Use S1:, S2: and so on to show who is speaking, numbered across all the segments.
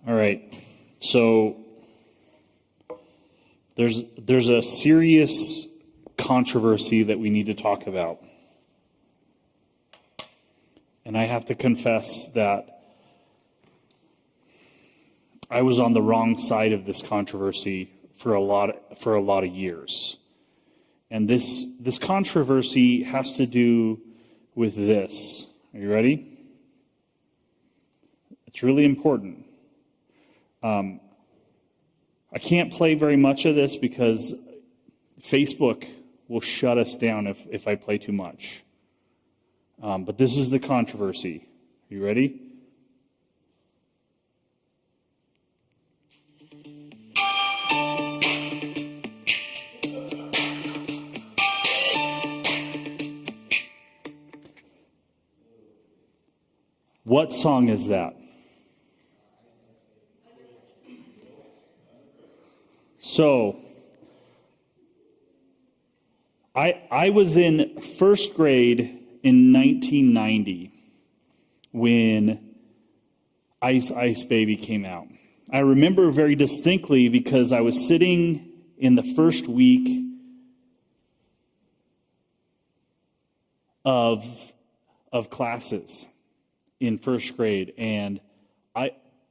S1: All right. So there's a serious controversy that we need to talk about. And I have to confess that I was on the wrong side of this controversy for a lot of years. And this controversy has to do with this. Are you ready? It's really important. I can't play very much of this because Facebook will shut us down if I play too much. But this is the controversy. Are you ready? What song is that? So, I was in first grade in 1990 when Ice Ice Baby came out. I remember very distinctly because I was sitting in the first week of classes in first grade, and I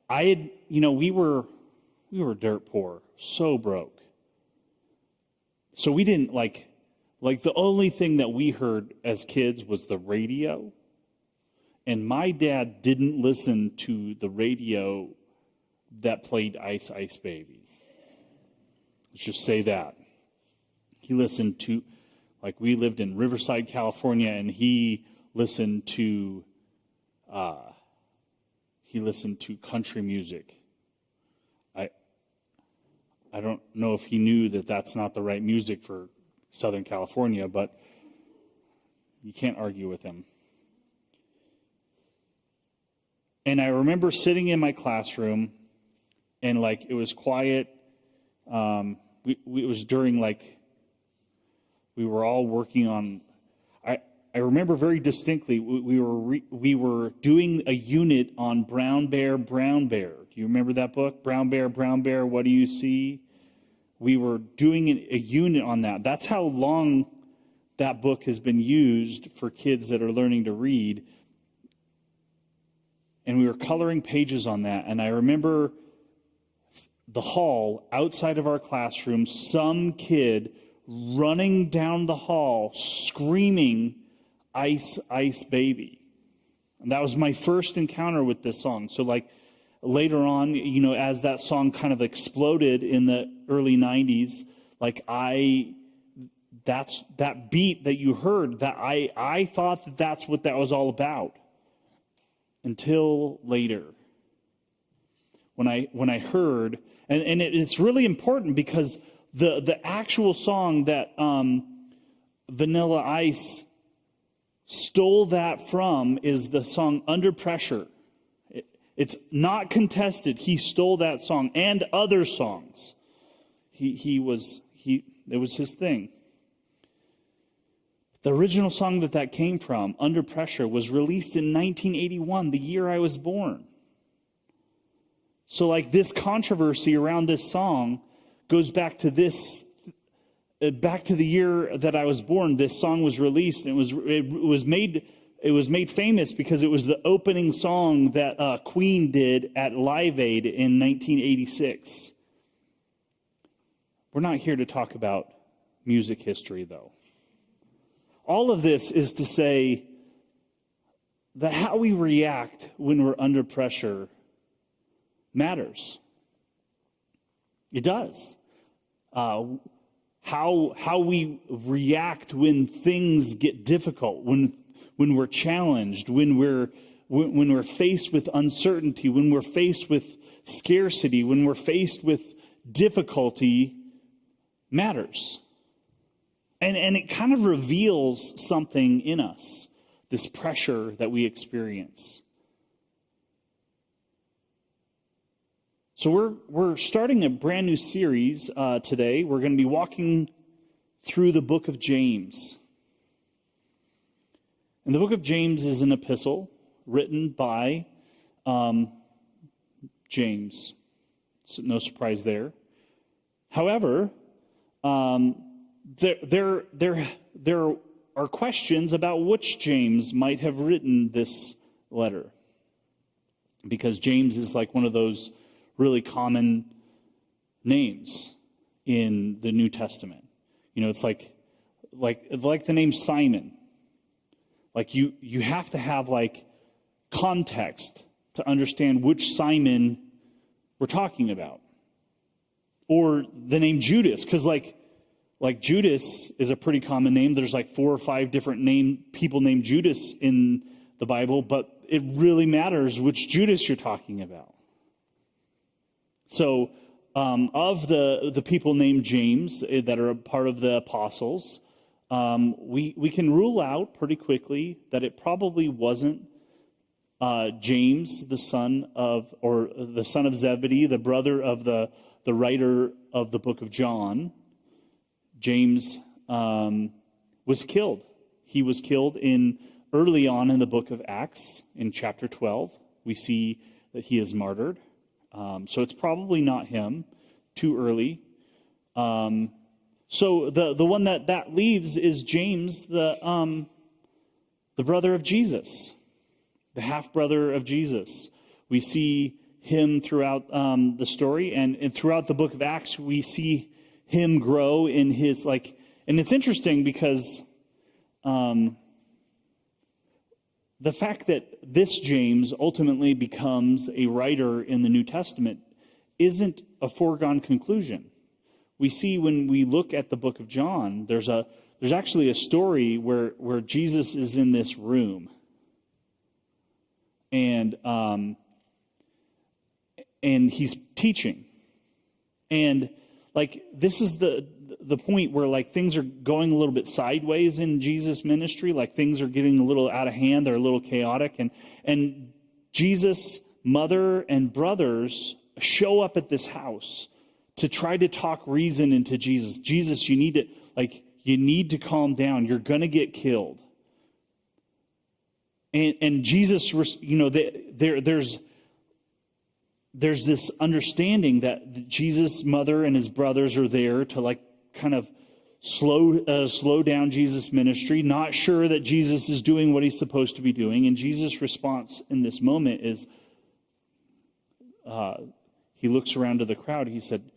S1: had, we were dirt poor, so broke. So we didn't like the only thing that we heard as kids was the radio. And my dad didn't listen to the radio that played Ice Ice Baby. Let's just say that. He listened to, we lived in Riverside, California, and he listened to country music. I don't know if he knew that that's not the right music for Southern California, but you can't argue with him. And I remember sitting in my classroom, and it was quiet. It was during we were all working on. I remember very distinctly we were doing a unit on Brown Bear, Brown Bear. Do you remember that book? Brown Bear, what do you see? We were doing a unit on that. That's how long that book has been used for kids that are learning to read. And we were coloring pages on that. And I remember the hall outside of our classroom, some kid running down the hall screaming, "Ice, Ice Baby." And that was my first encounter with this song. So later on, as that song kind of exploded in the early 90s, that beat that you heard, that I thought that that's what that was all about. Until later, when I heard, and it's really important because the actual song that Vanilla Ice stole that from is the song "Under Pressure." It's not contested. He stole that song and other songs. It was his thing. The original song that came from, "Under Pressure," was released in 1981, the year I was born. So this controversy around this song goes back to the year that I was born. This song was released, and it was made famous because it was the opening song that Queen did at Live Aid in 1986. We're not here to talk about music history, though. All of this is to say that how we react when we're under pressure matters. It does. How we react when things get difficult, when we're challenged, when we're faced with uncertainty, when we're faced with scarcity, when we're faced with difficulty, matters. And it kind of reveals something in us, this pressure that we experience. So we're starting a brand new series today. We're going to be walking through the book of James. And the book of James is an epistle written by James. So no surprise there. However, there are questions about which James might have written this letter, because James is like one of those really common names in the New Testament. It's like the name Simon. Like you have to have like context to understand which Simon we're talking about. Or the name Judas, because like Judas is a pretty common name. There's like 4 or 5 different people named Judas in the Bible, but it really matters which Judas you're talking about. So of the people named James that are a part of the apostles, we can rule out pretty quickly that it probably wasn't James, the son of Zebedee, the brother of the writer of the book of John. James was killed. He was killed early on in the book of Acts, in chapter 12. We see that he is martyred. So it's probably not him, too early. So the one that leaves is James, the brother of Jesus, the half-brother of Jesus. We see him throughout the story, and throughout the book of Acts, we see him grow in his, and it's interesting because the fact that this James ultimately becomes a writer in the New Testament isn't a foregone conclusion. We see when we look at the book of John, there's actually a story where Jesus is in this room, and he's teaching, and this is the point where things are going a little bit sideways in Jesus' ministry. Things are getting a little out of hand. They're a little chaotic. And Jesus' mother and brothers show up at this house to try to talk reason into Jesus. Jesus, you need to calm down. You're going to get killed. And Jesus, there's this understanding that Jesus' mother and his brothers are there to kind of slow down Jesus' ministry, not sure that Jesus is doing what he's supposed to be doing. And Jesus' response in this moment is, he looks around to the crowd. He said,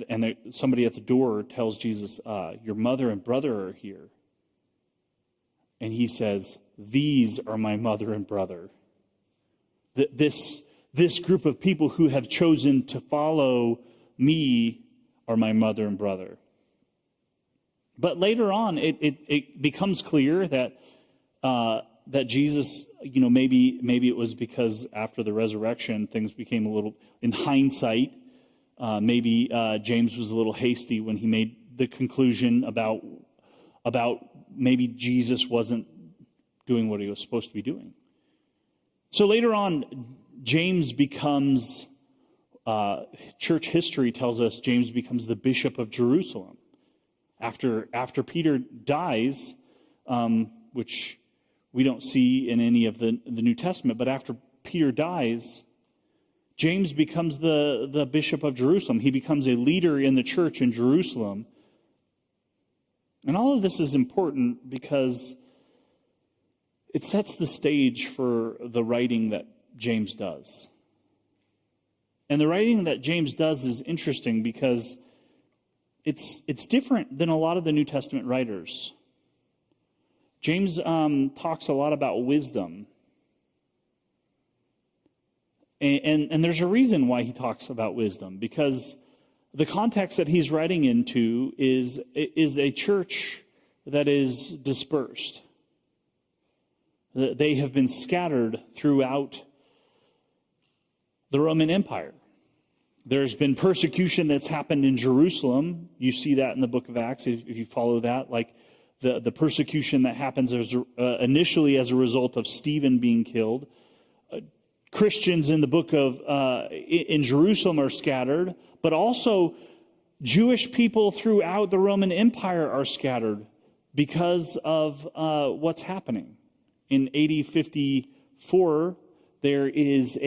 S1: and somebody at the door tells Jesus, your mother and brother are here. And he says, these are my mother and brother. This group of people who have chosen to follow me are my mother and brother. But later on, it becomes clear that Jesus, maybe it was because after the resurrection, things became a little, in hindsight, maybe James was a little hasty when he made the conclusion about maybe Jesus wasn't doing what he was supposed to be doing. So later on, James becomes, church history tells us James becomes the bishop of Jerusalem. After Peter dies, which we don't see in any of the New Testament, but after Peter dies, James becomes the bishop of Jerusalem. He becomes a leader in the church in Jerusalem. And all of this is important because it sets the stage for the writing that James does. And the writing that James does is interesting because it's different than a lot of the New Testament writers. James talks a lot about wisdom. And there's a reason why he talks about wisdom, because the context that he's writing into is a church that is dispersed. They have been scattered throughout the Roman Empire. There's been persecution that's happened in Jerusalem. You see that in the book of Acts, if you follow that. The persecution that happens initially as a result of Stephen being killed. Christians in the book of in Jerusalem are scattered, but also Jewish people throughout the Roman Empire are scattered because of what's happening. In AD 54, there is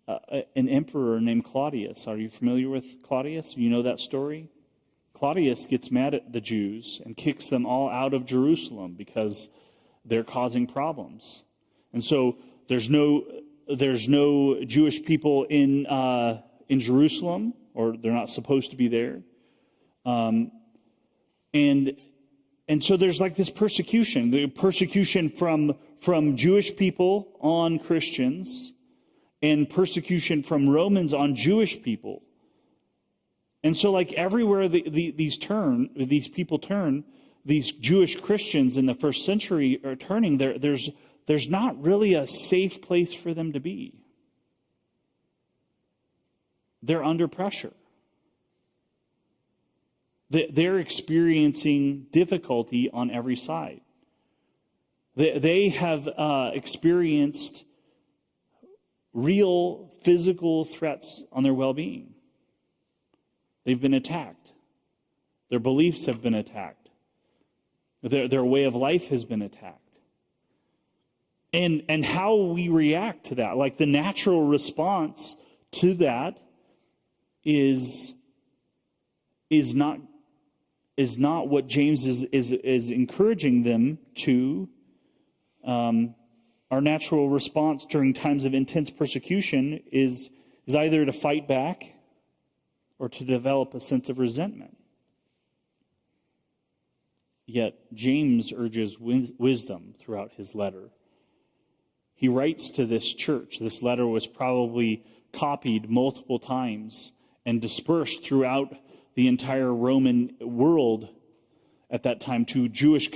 S1: an emperor named Claudius. Are you familiar with Claudius? You know that story? Claudius gets mad at the Jews and kicks them all out of Jerusalem because they're causing problems. And so there's no Jewish people in Jerusalem, or they're not supposed to be there. And so there's like this persecution, the persecution from Jewish people on Christians, and persecution from Romans on Jewish people. And so like everywhere these people turn, these Jewish Christians in the first century are turning, there's not really a safe place for them to be. They're under pressure. They're experiencing difficulty on every side. They have experienced real physical threats on their well-being. They've been attacked. Their beliefs have been attacked. Their way of life has been attacked. And how we react to that, like the natural response to that is not what James is encouraging them to. Our natural response during times of intense persecution is either to fight back or to develop a sense of resentment. Yet James urges wisdom throughout his letter. He writes to this church. This letter was probably copied multiple times and dispersed throughout the entire Roman world at that time to Jewish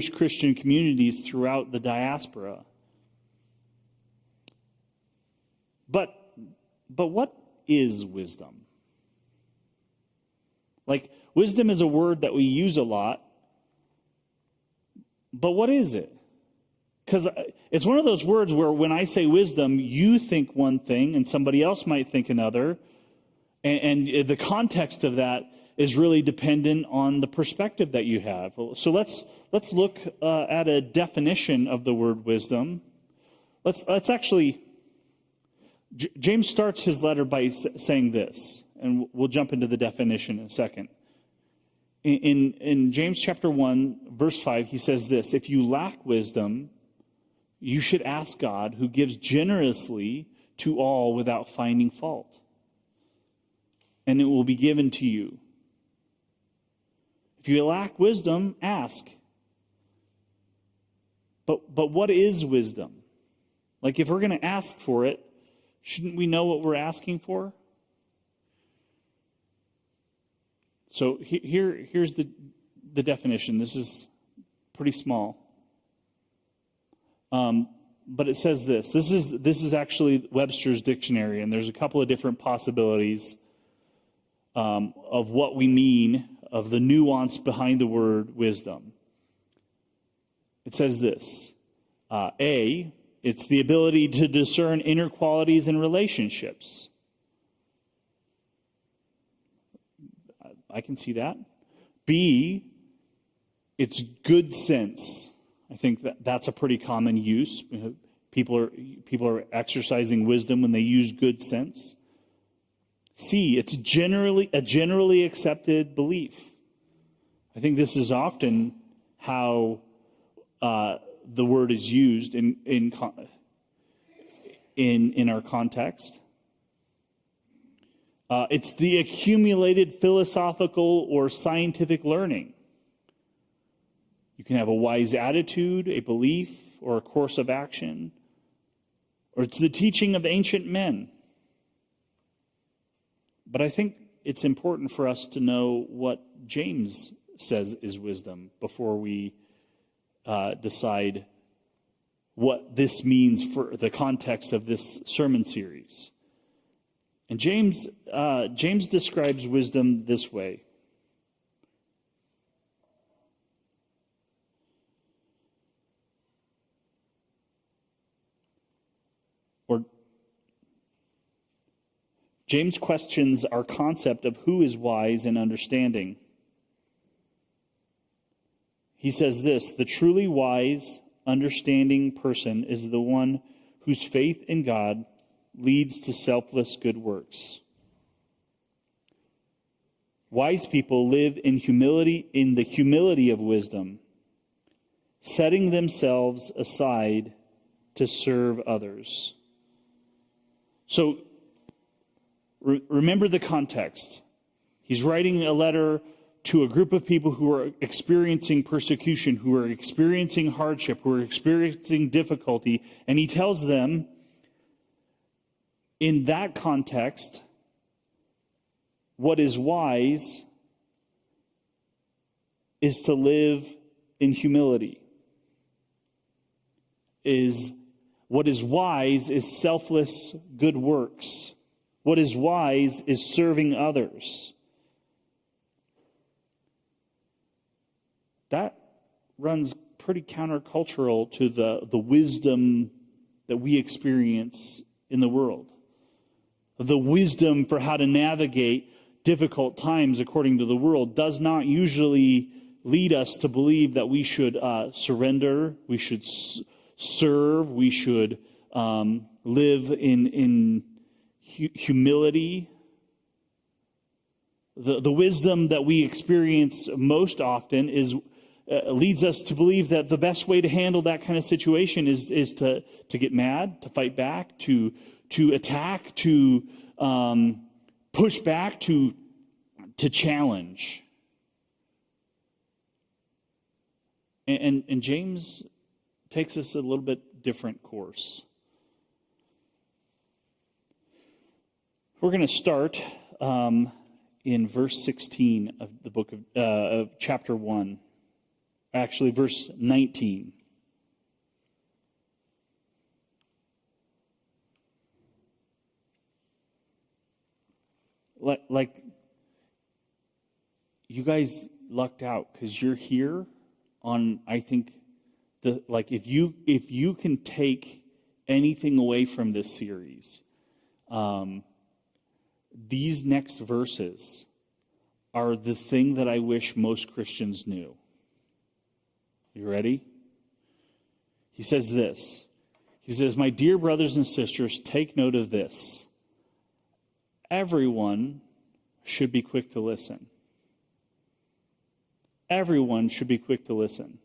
S1: Christian communities throughout the diaspora. But what is wisdom? Like, wisdom is a word that we use a lot, but what is it? Because it's one of those words where when I say wisdom, you think one thing and somebody else might think another, and the context of that is really dependent on the perspective that you have. So let's look at a definition of the word wisdom. Let's actually, James starts his letter by saying this, and we'll jump into the definition in a second. In James chapter 1, verse 5, he says this: if you lack wisdom, you should ask God, who gives generously to all without finding fault, and it will be given to you. If you lack wisdom, ask. But what is wisdom? Like, if we're going to ask for it, shouldn't we know what we're asking for? So here's the definition. This is pretty small. But it says this. This is actually Webster's dictionary, and there's a couple of different possibilities of what we mean, of the nuance behind the word wisdom. It says this. A, it's the ability to discern inner qualities in relationships. I can see that. B, it's good sense. I think that's a pretty common use. People are exercising wisdom when they use good sense. C, it's a generally accepted belief. I think this is often how the word is used in our context. It's the accumulated philosophical or scientific learning. You can have a wise attitude, a belief, or a course of action. Or it's the teaching of ancient men. But I think it's important for us to know what James says is wisdom before we decide what this means for the context of this sermon series. And James describes wisdom this way. James questions our concept of who is wise and understanding. He says this: the truly wise, understanding person is the one whose faith in God leads to selfless good works. Wise people live in humility, in the humility of wisdom, setting themselves aside to serve others. So, remember the context. He's writing a letter to a group of people who are experiencing persecution, who are experiencing hardship, who are experiencing difficulty, and he tells them, in that context, what is wise is to live in humility. What is wise is selfless good works. What is wise is serving others. That runs pretty countercultural to the wisdom that we experience in the world. The wisdom for how to navigate difficult times according to the world does not usually lead us to believe that we should surrender, we should serve, we should live in humility. The wisdom that we experience most often leads us to believe that the best way to handle that kind of situation is to get mad, to fight back, to attack, to push back, to challenge. And James takes us a little bit different course. We're going to start in verse 16 of the book of chapter 1. Actually, verse 19. Like you guys lucked out because you're here on, I think, if you can take anything away from this series, these next verses are the thing that I wish most Christians knew. You ready? He says this. He says, "My dear brothers and sisters, take note of this. Everyone should be quick to listen." Everyone should be quick to listen.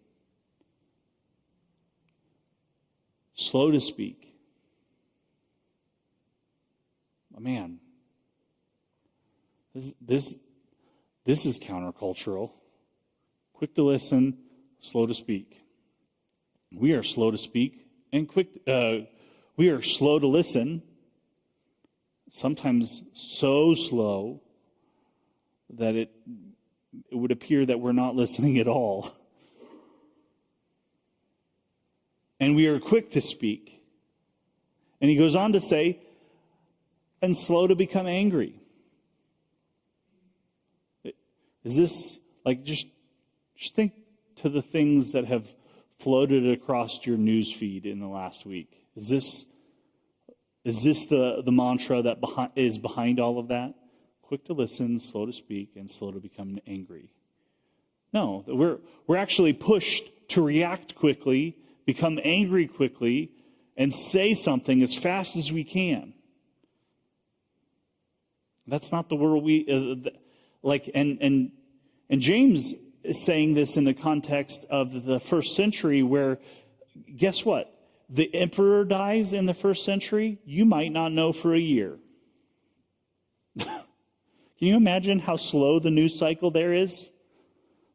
S1: Slow to speak. Oh, man, this is countercultural. Quick to listen, slow to speak. We are slow to speak and quick. We are slow to listen. Sometimes so slow that it would appear that we're not listening at all. And we are quick to speak. And he goes on to say, and slow to become angry. Is this like just think to the things that have floated across your news feed in the last week? Is this the mantra that is behind all of that? Quick to listen, slow to speak, and slow to become angry. No, we're actually pushed to react quickly, become angry quickly, and say something as fast as we can. That's not the world we like. And James is saying this in the context of the first century, where guess what? The emperor dies in the first century. You might not know for a year. Can you imagine how slow the news cycle there is?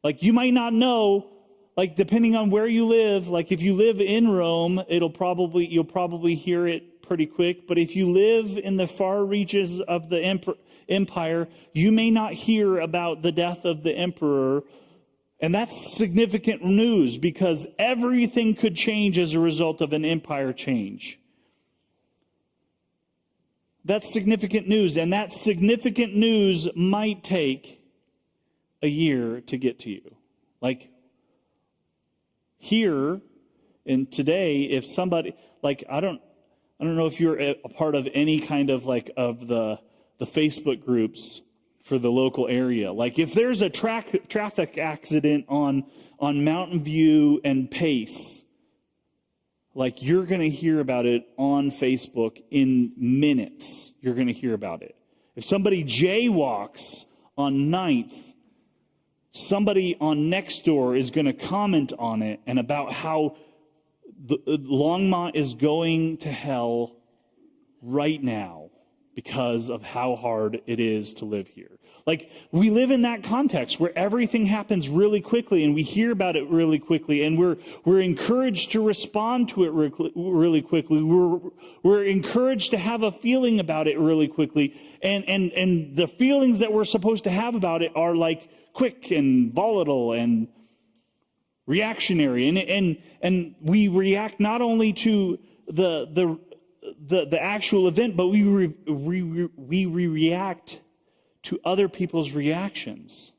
S1: Like, you might not know, like, depending on where you live, like if you live in Rome, you'll probably hear it pretty quick. But if you live in the far reaches of the empire, you may not hear about the death of the emperor. And that's significant news because everything could change as a result of an empire change. That's significant news, and that significant news might take a year to get to you. Like here and today, if somebody, like I don't know if you're a part of any kind of like of the Facebook groups for the local area. Like if there's a traffic accident on Mountain View and Pace, like you're going to hear about it on Facebook in minutes. You're going to hear about it. If somebody jaywalks on 9th, somebody on Nextdoor is going to comment on it and about how Longmont is going to hell right now because of how hard it is to live here. Like, we live in that context where everything happens really quickly and we hear about it really quickly, and we're encouraged to respond to it really quickly. We're encouraged to have a feeling about it really quickly. And the feelings that we're supposed to have about it are like quick and volatile and reactionary. And we react not only to the actual event, but we react to other people's reactions.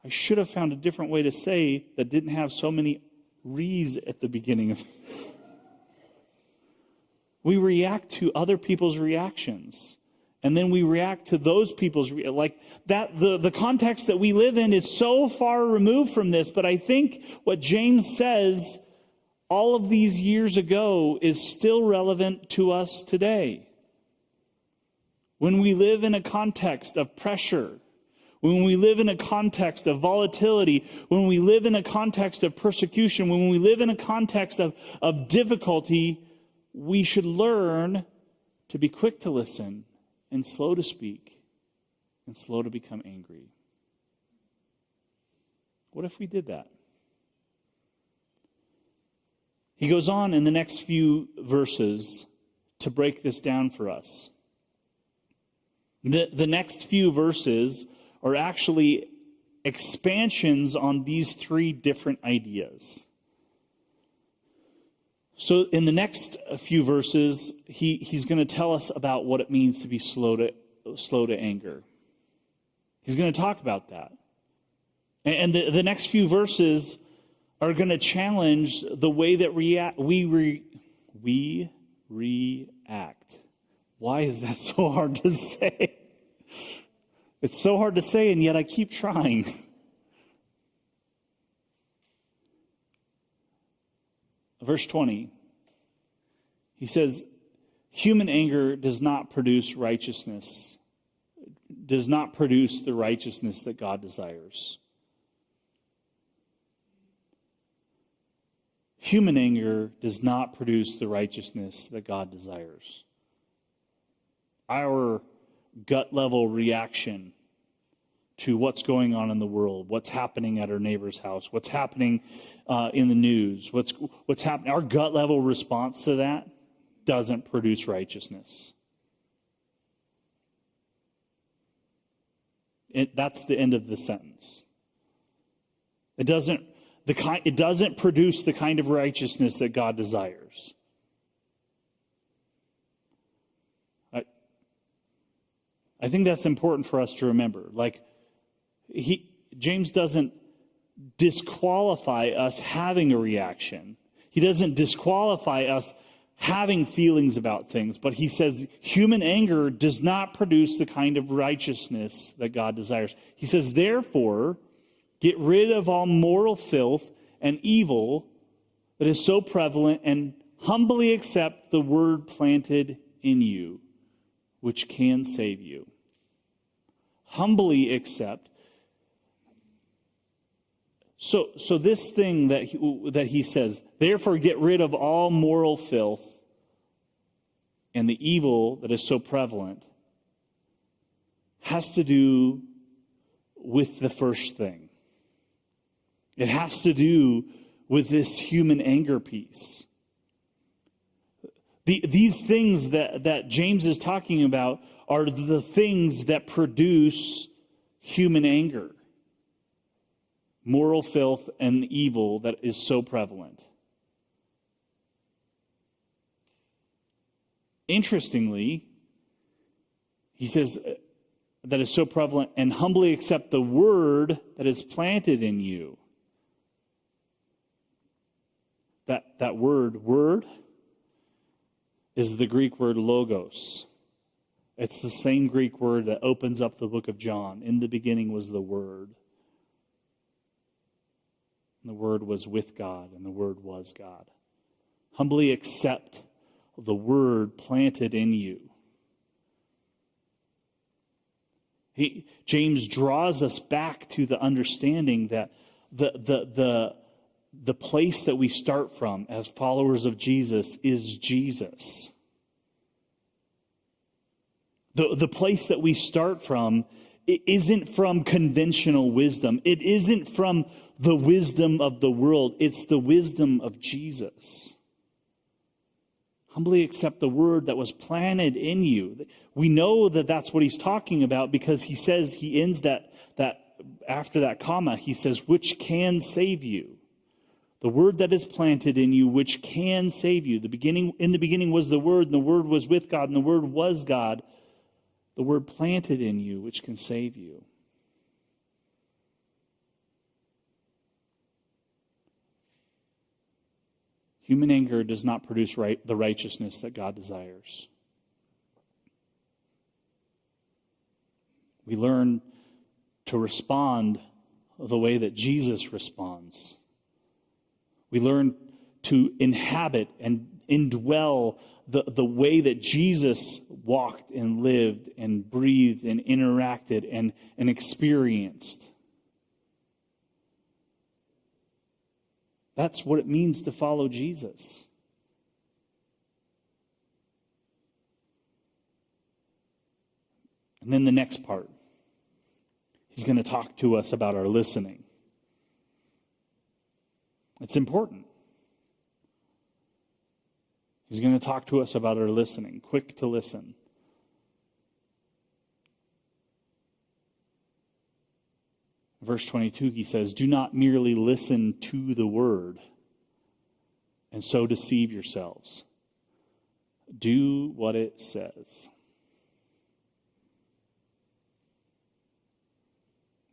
S1: I should have found a different way to say that didn't have so many re's at the beginning of. We react to other people's reactions, and then we react to those people's like that. The context that we live in is so far removed from this, but I think what James says all of these years ago is still relevant to us today. When we live in a context of pressure, when we live in a context of volatility, when we live in a context of persecution, when we live in a context of difficulty, we should learn to be quick to listen and slow to speak and slow to become angry. What if we did that? He goes on in the next few verses to break this down for us. The next few verses are actually expansions on these three different ideas. So in the next few verses, he's going to tell us about what it means to be slow to anger. He's going to talk about that. And the next few verses are going to challenge the way that we react. Why is that so hard to say? It's so hard to say, and yet I keep trying. Verse 20, he says, human anger does not produce righteousness, does not produce the righteousness that God desires. Human anger does not produce the righteousness that God desires. Our gut level reaction to what's going on in the world, what's happening at our neighbor's house, what's happening in the news, what's happening, our gut level response to that doesn't produce righteousness. That's the end of the sentence. It doesn't produce the kind of righteousness that God desires. I think that's important for us to remember. Like, James doesn't disqualify us having a reaction. He doesn't disqualify us having feelings about things, but he says human anger does not produce the kind of righteousness that God desires. He says, therefore, get rid of all moral filth and evil that is so prevalent, and humbly accept the word planted in you, which can save you. Humbly accept. So this thing that he says, therefore get rid of all moral filth and the evil that is so prevalent, has to do with the first thing. It has to do with this human anger piece. These things that James is talking about are the things that produce human anger. Moral filth and evil that is so prevalent. Interestingly, he says that is so prevalent, and humbly accept the word that is planted in you. That word is the Greek word logos. It's the same Greek word that opens up the book of John. In the beginning was the Word. And the Word was with God, and the Word was God. Humbly accept the word planted in you. James draws us back to the understanding that the place that we start from as followers of Jesus is Jesus. The place that we start from, it isn't from conventional wisdom. It isn't from the wisdom of the world. It's the wisdom of Jesus. Humbly accept the word that was planted in you. We know that that's what he's talking about because he says, he ends that after that comma, he says, which can save you. The word that is planted in you, which can save you. In the beginning was the Word, and the Word was with God, and the Word was God. The word planted in you, which can save you. Human anger does not produce the righteousness that God desires. We learn to respond the way that Jesus responds. We learn to inhabit and indwell the way that Jesus walked and lived and breathed and interacted and experienced. That's what it means to follow Jesus. And then the next part, he's going to talk to us about our listening. It's important. He's going to talk to us about our listening, quick to listen. Verse 22, he says, do not merely listen to the word and so deceive yourselves. Do what it says.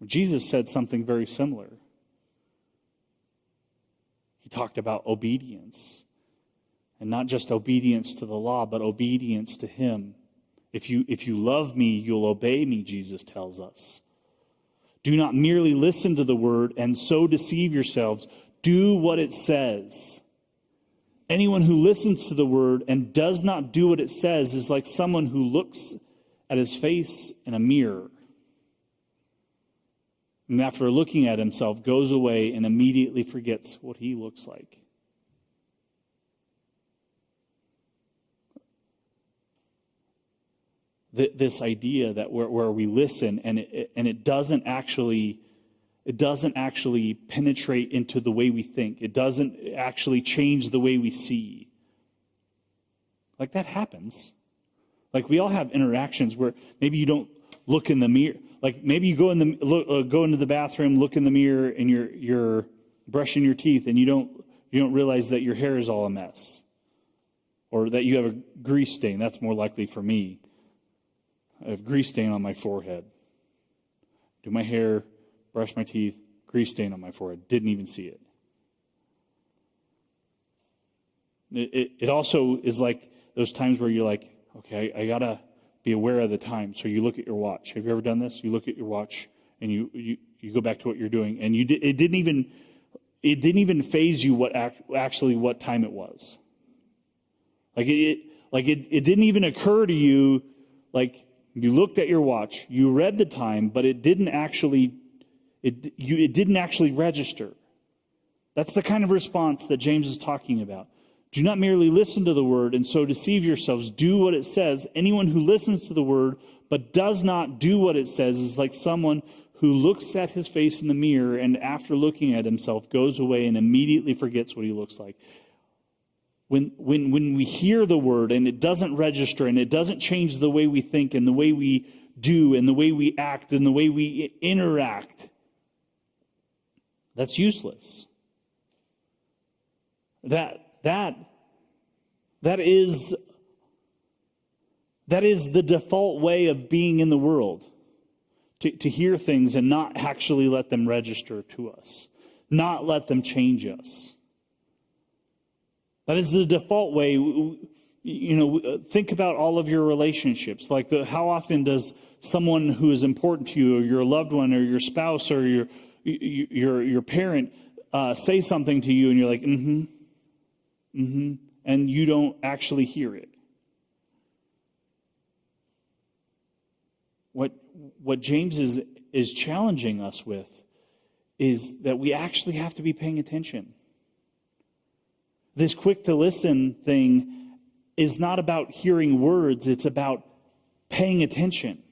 S1: Jesus said something very similar. He talked about obedience. And not just obedience to the law, but obedience to him. If you love me, you'll obey me, Jesus tells us. Do not merely listen to the word and so deceive yourselves. Do what it says. Anyone who listens to the word and does not do what it says is like someone who looks at his face in a mirror. And after looking at himself, goes away and immediately forgets what he looks like. This idea that where we listen and it doesn't actually penetrate into the way we think. It doesn't actually change the way we see. Like that happens. Like we all have interactions where maybe you don't look in the mirror. Like maybe you go into the bathroom, look in the mirror, and you're brushing your teeth, and you don't realize that your hair is all a mess, or that you have a grease stain. That's more likely for me. I have grease stain on my forehead. Do my hair, brush my teeth, grease stain on my forehead. Didn't even see it. It also is like those times where you're like, okay, I gotta be aware of the time. So you look at your watch. Have you ever done this? You look at your watch and you go back to what you're doing, and it didn't even faze you what time it was. It didn't even occur to you. Like you looked at your watch, you read the time, but it didn't actually register. That's the kind of response that James is talking about. Do not merely listen to the word and so deceive yourselves. Do what it says. Anyone who listens to the word but does not do what it says is like someone who looks at his face in the mirror and after looking at himself goes away and immediately forgets what he looks like. When we hear the word and it doesn't register and it doesn't change the way we think and the way we do and the way we act and the way we interact, that's useless. That is the default way of being in the world. To hear things and not actually let them register to us. Not let them change us. That is the default way. Think about all of your relationships. Like how often does someone who is important to you, or your loved one, or your spouse, or your parent say something to you, and you're like, and and you don't actually hear it. What James is challenging us with is that we actually have to be paying attention. This quick to listen thing is not about hearing words, it's about paying attention.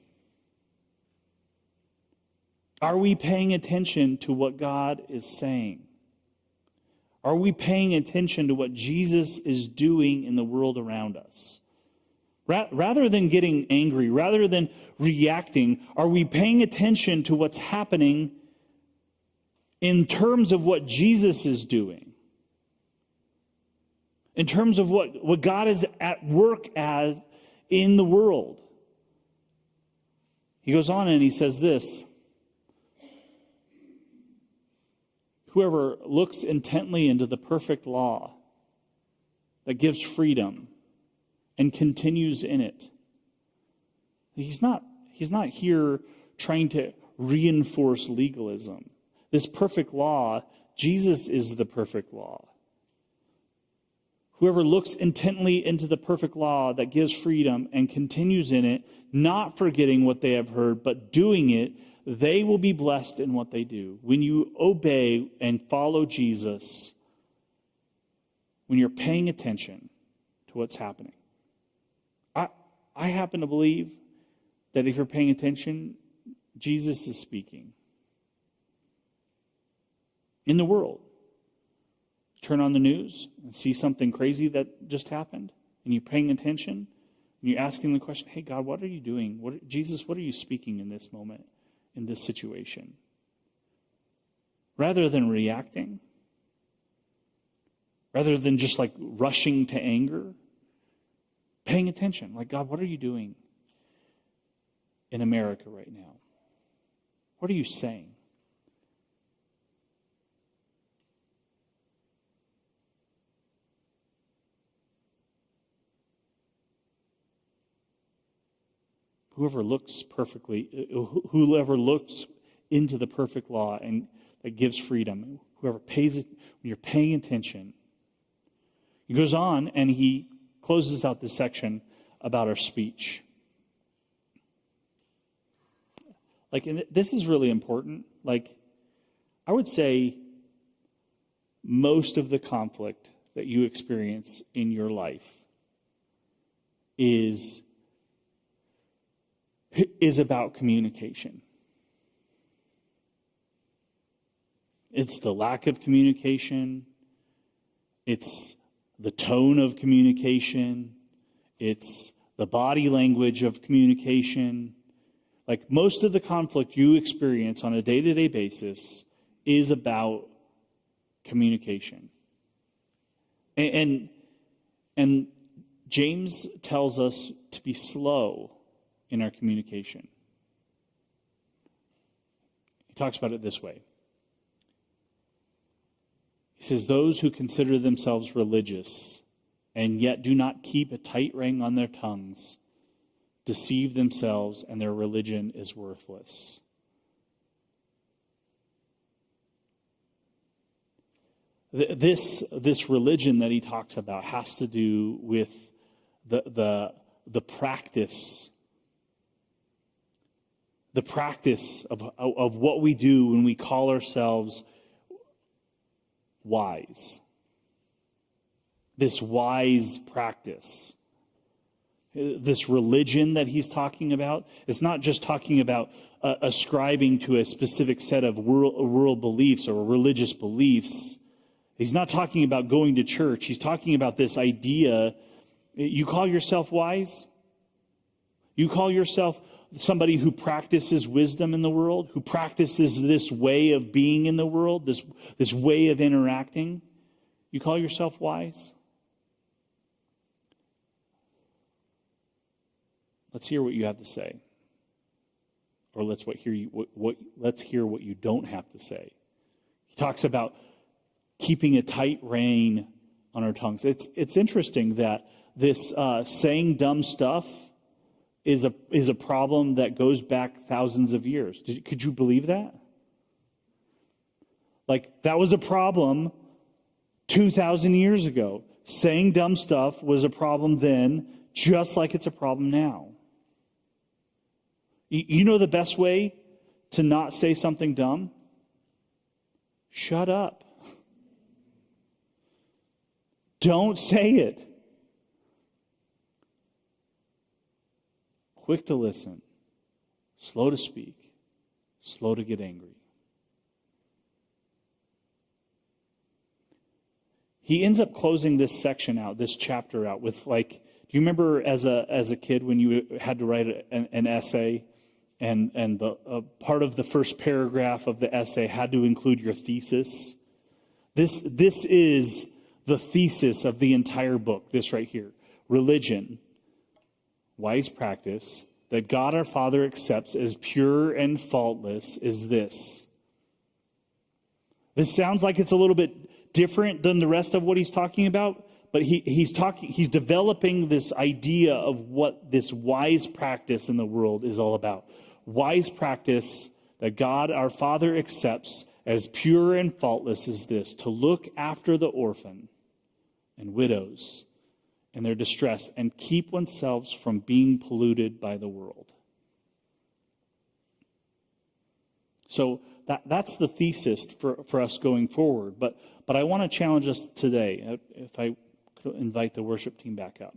S1: Are we paying attention to what God is saying? Are we paying attention to what Jesus is doing in the world around us? Rather than getting angry, rather than reacting, are we paying attention to what's happening in terms of what Jesus is doing? In terms of what God is at work as in the world? He goes on and he says this: whoever looks intently into the perfect law that gives freedom and continues in it. He's not here trying to reinforce legalism. This perfect law, Jesus is the perfect law. Whoever looks intently into the perfect law that gives freedom and continues in it, not forgetting what they have heard, but doing it, they will be blessed in what they do. When you obey and follow Jesus, when you're paying attention to what's happening. I happen to believe that if you're paying attention, Jesus is speaking. In the world, turn on the news and see something crazy that just happened, and you're paying attention, and you're asking the question, hey, God, what are you doing? Jesus, what are you speaking in this moment, in this situation? Rather than reacting, rather than just like rushing to anger, paying attention. Like, God, what are you doing in America right now? What are you saying? Whoever looks into the perfect law and that gives freedom, whoever pays it, when you're paying attention. He goes on and he closes out this section about our speech. This is really important. I would say most of the conflict that you experience in your life is about communication. It's the lack of communication. It's the tone of communication. It's the body language of communication. Most of the conflict you experience on a day-to-day basis is about communication. And James tells us to be slow in our communication. He talks about it this way. He says, those who consider themselves religious and yet do not keep a tight rein on their tongues deceive themselves, and their religion is worthless. This religion that he talks about has to do with the practice. The practice of what we do when we call ourselves wise. This wise practice. This religion that he's talking about, it's not just talking about ascribing to a specific set of world beliefs or religious beliefs. He's not talking about going to church. He's talking about this idea. You call yourself wise? You call yourself somebody who practices wisdom in the world, who practices this way of being in the world, this way of interacting? You call yourself wise? Let's hear what you have to say. Or let's hear what you don't have to say. He talks about keeping a tight rein on our tongues. It's interesting that this saying dumb stuff is a problem that goes back thousands of years. Could you believe that? That was a problem 2,000 years ago. Saying dumb stuff was a problem then, just like it's a problem now. You know the best way to not say something dumb? Shut up. Don't say it. Quick to listen, slow to speak, slow to get angry. He ends up closing this section out, this chapter out with do you remember as a kid when you had to write an essay and the part of the first paragraph of the essay had to include your thesis? This is the thesis of the entire book, this right here. Religion, wise practice, that God our Father accepts as pure and faultless is this. This sounds like it's a little bit different than the rest of what he's talking about, but he's developing this idea of what this wise practice in the world is all about. Wise practice that God our Father accepts as pure and faultless is this: to look after the orphan and widows in their distress and keep oneself from being polluted by the world. So that's the thesis for us going forward. But I want to challenge us today, if I could invite the worship team back up.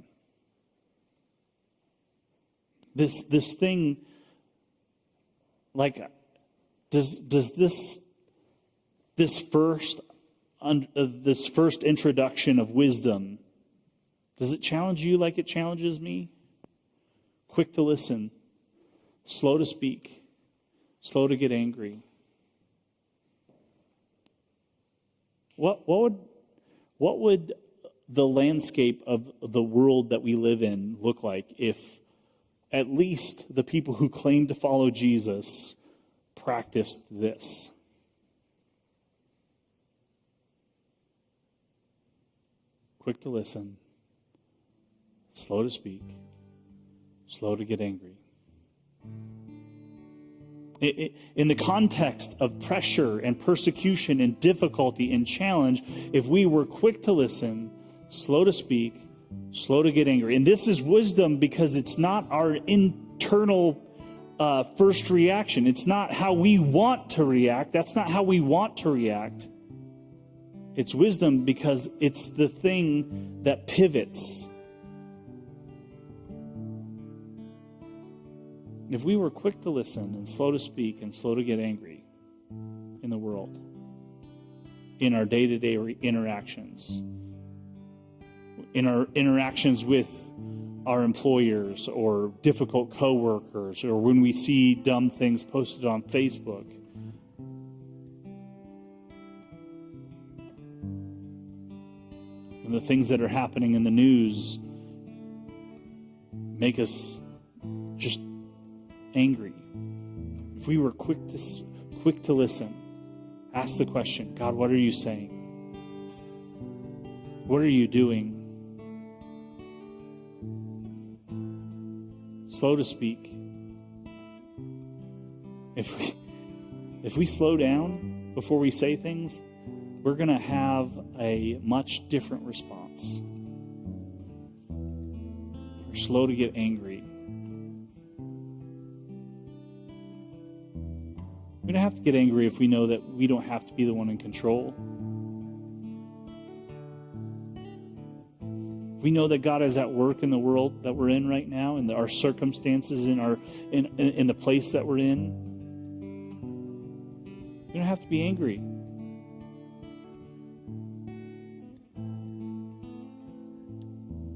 S1: This thing, does this first introduction of wisdom, does it challenge you like it challenges me? Quick to listen, slow to speak, slow to get angry. What would the landscape of the world that we live in look like if at least the people who claim to follow Jesus practiced this? Quick to listen, slow to speak, slow to get angry. In the context of pressure and persecution and difficulty and challenge, if we were quick to listen, slow to speak, slow to get angry. And this is wisdom because it's not our internal first reaction. It's not how we want to react. That's not how we want to react. It's wisdom because it's the thing that pivots. If we were quick to listen and slow to speak and slow to get angry in the world, in our day-to-day interactions, in our interactions with our employers or difficult coworkers, or when we see dumb things posted on Facebook, and the things that are happening in the news make us just angry. If we were quick to listen, ask the question, God, what are you saying? What are you doing? Slow to speak. If we slow down before we say things, we're going to have a much different response. We're slow to get angry. We don't have to get angry if we know that we don't have to be the one in control. We know that God is at work in the world that we're in right now, in our circumstances, in the place that we're in. We don't have to be angry.